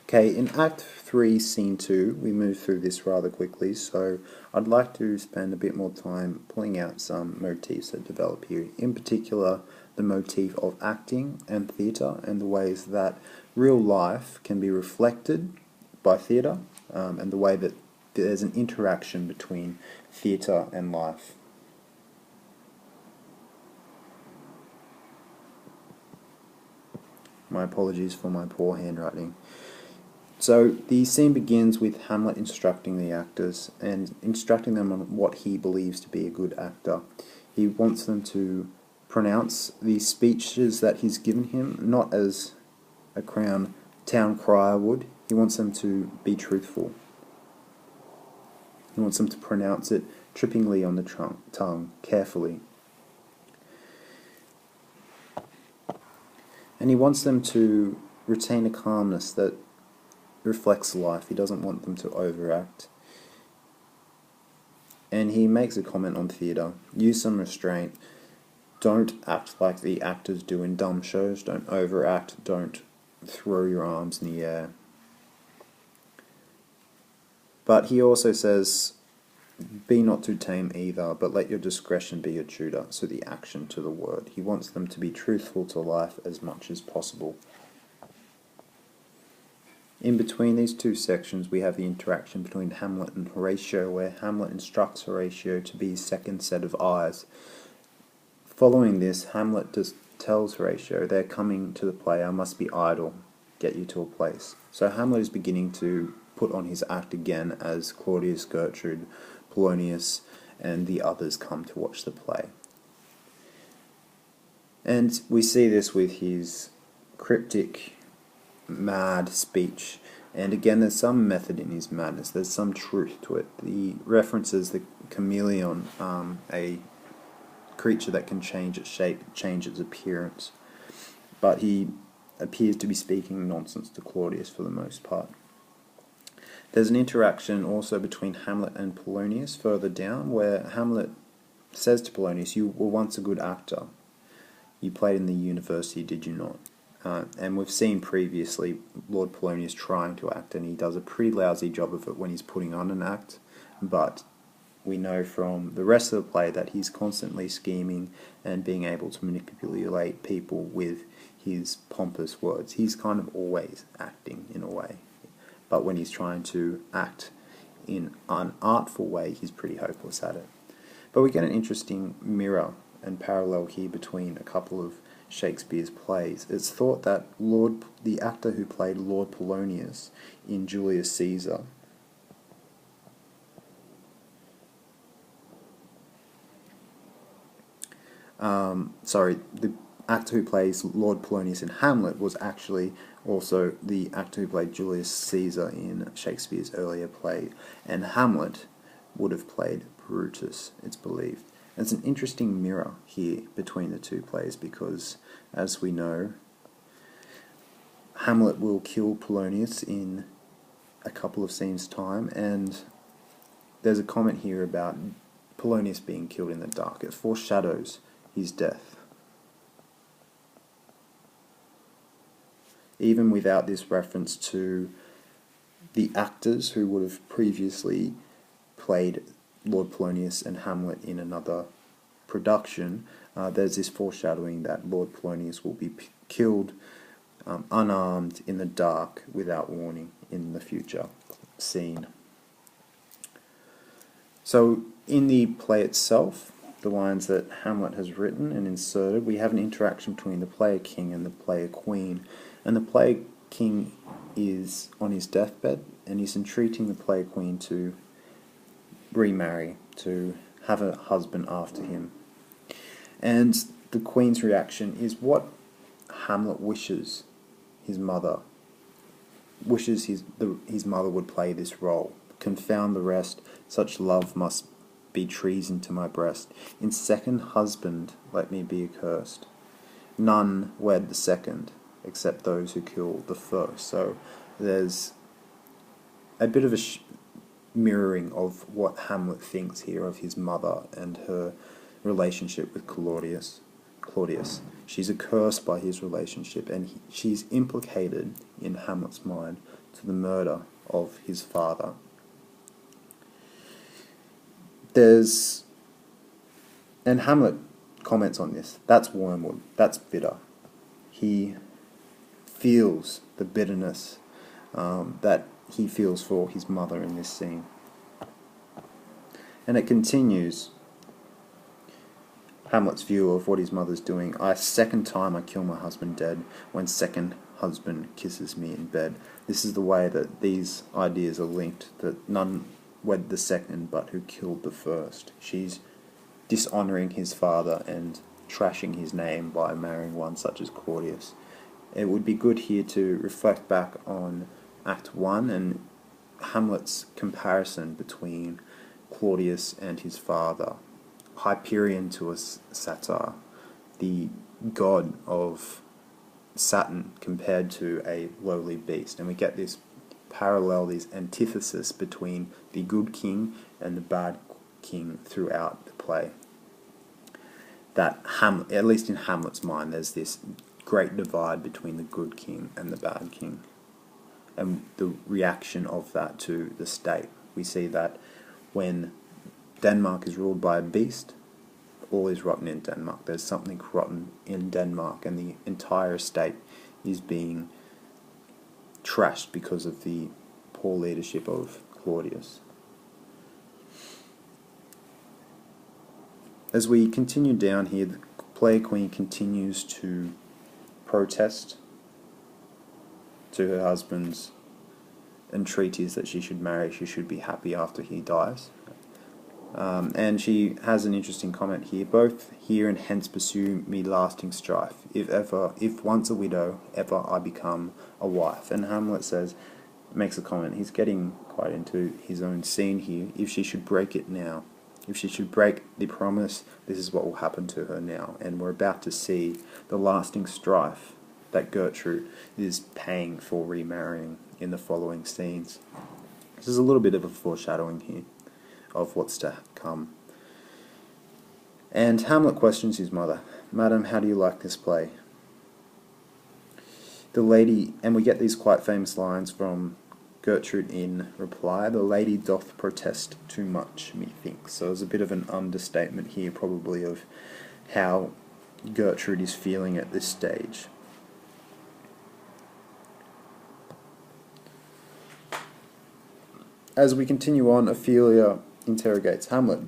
Okay, in Act 3, Scene 2, we move through this rather quickly, so I'd like to spend a bit more time pulling out some motifs that develop here. In particular, the motif of acting and theatre, and the ways that real life can be reflected by theatre, and the way that there's an interaction between theatre and life. My apologies for my poor handwriting. So the scene begins with Hamlet instructing the actors and instructing them on what he believes to be a good actor. He wants them to pronounce the speeches that he's given him, not as a town crier would. He wants them to be truthful. He wants them to pronounce it trippingly on the tongue, carefully. And he wants them to retain a calmness that reflects life. He doesn't want them to overact. And he makes a comment on theatre. Use some restraint. Don't act like the actors do in dumb shows. Don't overact. Don't throw your arms in the air. But he also says, be not too tame either, but let your discretion be your tutor. So the action to the word. He wants them to be truthful to life as much as possible. In between these two sections, we have the interaction between Hamlet and Horatio, where Hamlet instructs Horatio to be his second set of eyes. Following this, Hamlet tells Horatio, they're coming to the play, I must be idle, get you to a place. So Hamlet is beginning to put on his act again as Claudius, Gertrude, Polonius, and the others come to watch the play. And we see this with his cryptic, mad speech, and again there's some method in his madness, there's some truth to it. He references the chameleon, a creature that can change its shape, change its appearance, but he appears to be speaking nonsense to Claudius for the most part. There's an interaction also between Hamlet and Polonius further down, where Hamlet says to Polonius, you were once a good actor, you played in the university, did you not? And we've seen previously Lord Polonius trying to act, and he does a pretty lousy job of it when he's putting on an act, but we know from the rest of the play that he's constantly scheming and being able to manipulate people with his pompous words. He's kind of always acting in a way, but when he's trying to act in an artful way, he's pretty hopeless at it. But we get an interesting mirror and parallel here between a couple of Shakespeare's plays. It's thought that the actor who played Lord Polonius in Julius Caesar the actor who plays Lord Polonius in Hamlet was actually also the actor who played Julius Caesar in Shakespeare's earlier play, and Hamlet would have played Brutus, it's believed. It's an interesting mirror here between the two plays because, as we know, Hamlet will kill Polonius in a couple of scenes' time, and there's a comment here about Polonius being killed in the dark. It foreshadows his death. Even without this reference to the actors who would have previously played Lord Polonius and Hamlet in another production, there's this foreshadowing that Lord Polonius will be killed unarmed in the dark without warning in the future scene. So in the play itself, the lines that Hamlet has written and inserted, we have an interaction between the player king and the player queen, and the player king is on his deathbed and he's entreating the player queen to remarry, to have a husband after him. And the queen's reaction is what Hamlet wishes his mother would play this role. Confound the rest, such love must be treason to my breast. In second husband let me be accursed. None wed the second, except those who kill the first. So there's a bit of a mirroring of what Hamlet thinks here of his mother and her relationship with Claudius. She's accursed by his relationship, and she's implicated in Hamlet's mind to the murder of his father. And Hamlet comments on this. That's wormwood. That's bitter. He feels the bitterness that he feels for his mother in this scene. And it continues, Hamlet's view of what his mother's doing. Second time I kill my husband dead, when second husband kisses me in bed. This is the way that these ideas are linked, that none wed the second, but who killed the first. She's dishonouring his father and trashing his name by marrying one such as Claudius. It would be good here to reflect back on Act 1 and Hamlet's comparison between Claudius and his father. Hyperion to a satyr, the god of Saturn compared to a lowly beast. And we get this parallel, this antithesis between the good king and the bad king throughout the play. That at least in Hamlet's mind, there's this great divide between the good king and the bad king, and the reaction of that to the state. We see that when Denmark is ruled by a beast, all is rotten in Denmark. There's something rotten in Denmark, and the entire state is being trashed because of the poor leadership of Claudius. As we continue down here, the play queen continues to protest to her husband's entreaties that she should marry, she should be happy after he dies. And she has an interesting comment here. Both here and hence pursue me lasting strife. If once a widow, ever I become a wife. And Hamlet makes a comment. He's getting quite into his own scene here. If she should break it now, if she should break the promise, this is what will happen to her now. And we're about to see the lasting strife that Gertrude is paying for remarrying in the following scenes. This is a little bit of a foreshadowing here of what's to come. And Hamlet questions his mother, "Madam, how do you like this play?" The lady, and we get these quite famous lines from Gertrude in reply, "The lady doth protest too much, methinks." So there's a bit of an understatement here, probably, of how Gertrude is feeling at this stage. As we continue on, Ophelia interrogates Hamlet,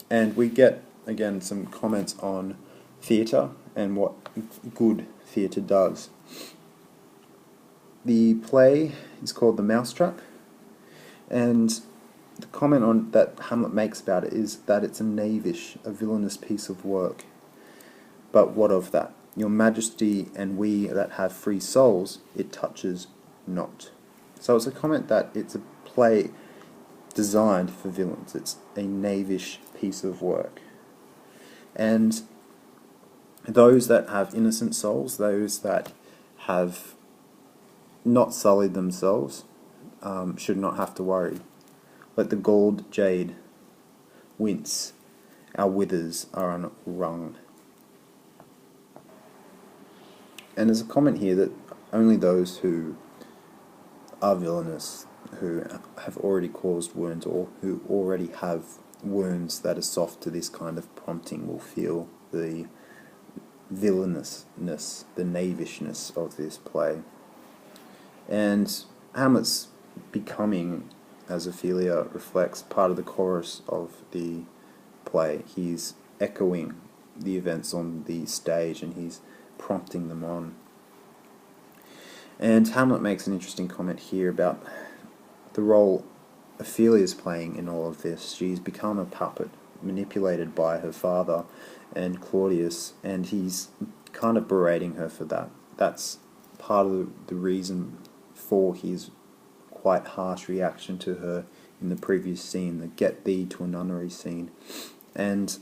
and we get again some comments on theatre and what good theatre does. The play is called The Mousetrap, and the comment on that Hamlet makes about it is that it's a knavish, a villainous piece of work. But what of that? Your Majesty and we that have free souls, it touches not. So it's a comment that it's a play designed for villains. It's a knavish piece of work. And those that have innocent souls, those that have not sullied themselves, should not have to worry. Let the galled jade wince, our withers are unwrung. And there's a comment here that only those who are villainous, who have already caused wounds, or who already have wounds that are soft to this kind of prompting, will feel the villainousness, the knavishness of this play. And Hamlet's becoming, as Ophelia reflects, part of the chorus of the play. He's echoing the events on the stage and he's prompting them on. And Hamlet makes an interesting comment here about the role Ophelia is playing in all of this. She's become a puppet, manipulated by her father and Claudius, and he's kind of berating her for that. That's part of the reason for his quite harsh reaction to her in the previous scene, the "get thee to a nunnery" scene. And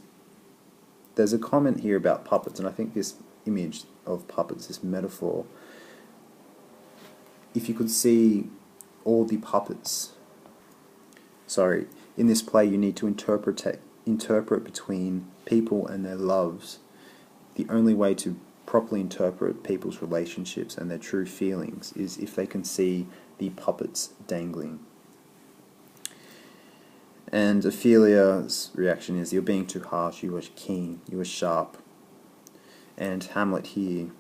there's a comment here about puppets, and I think this image of puppets, this metaphor, if you could see all the puppets, in this play you need to interpret between people and their loves. The only way to properly interpret people's relationships and their true feelings is if they can see the puppets dangling. And Ophelia's reaction is, "You're being too harsh, you are keen, you are sharp." And Hamlet here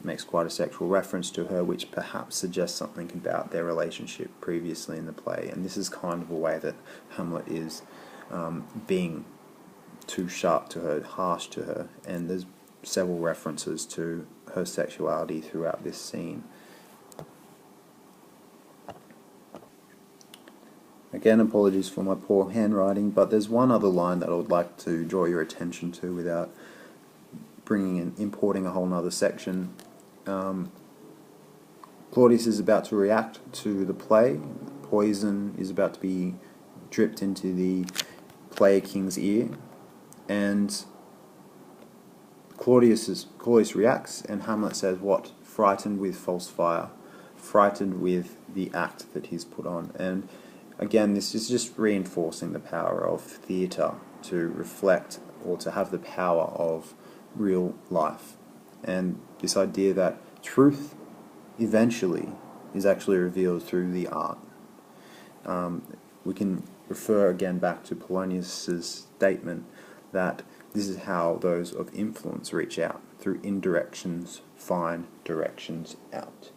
makes quite a sexual reference to her, which perhaps suggests something about their relationship previously in the play. And this is kind of a way that Hamlet is being too sharp to her, harsh to her, and there's several references to her sexuality throughout this scene. Again, apologies for my poor handwriting, but there's one other line that I would like to draw your attention to without importing a whole nother section. Claudius is about to react to the play. Poison is about to be dripped into the player king's ear, and Claudius reacts, and Hamlet says, "What? Frightened with false fire, frightened with the act that he's put on." And again, this is just reinforcing the power of theatre to reflect or to have the power of real life, and this idea that truth eventually is actually revealed through the art. We can refer again back to Polonius's statement that this is how those of influence reach out. Through indirections, find directions out.